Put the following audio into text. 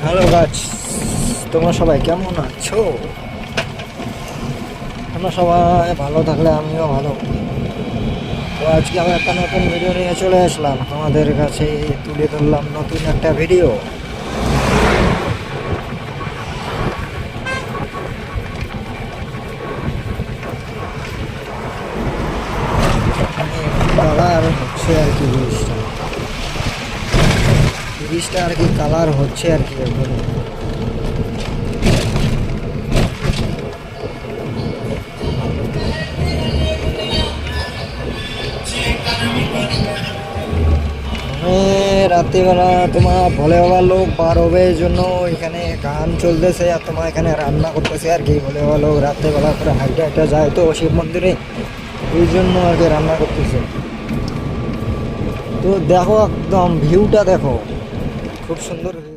Hello গাছ, তোমরা সবাই কেমন আছো? তোমরা সবাই ভালো থাকলে আমিও ভালো। তো আজকে আমি একটা নতুন ভিডিও নিয়ে চলে আসলাম, তোমাদের কাছে তুলে ধরলাম নতুন একটা ভিডিও। কালার হচ্ছে আর কি ব্রিজটা আর কি কালার হচ্ছে আর কি এখন। রাত্রিবেলা তোমার ভোলে বাবার লোক পার হবে এই জন্য এখানে গান চলতেছে, আর তোমার এখানে রান্না করতেছে আর কি। ভোলে বাবার লোক রাত্রেবেলা করে হাইটে হাইটে যায় তো শিব মন্দিরে, এই জন্য আর কি রান্না করতেছে। তো দেখো, একদম ভিউটা দেখো, খুব সুন্দর ভিউ।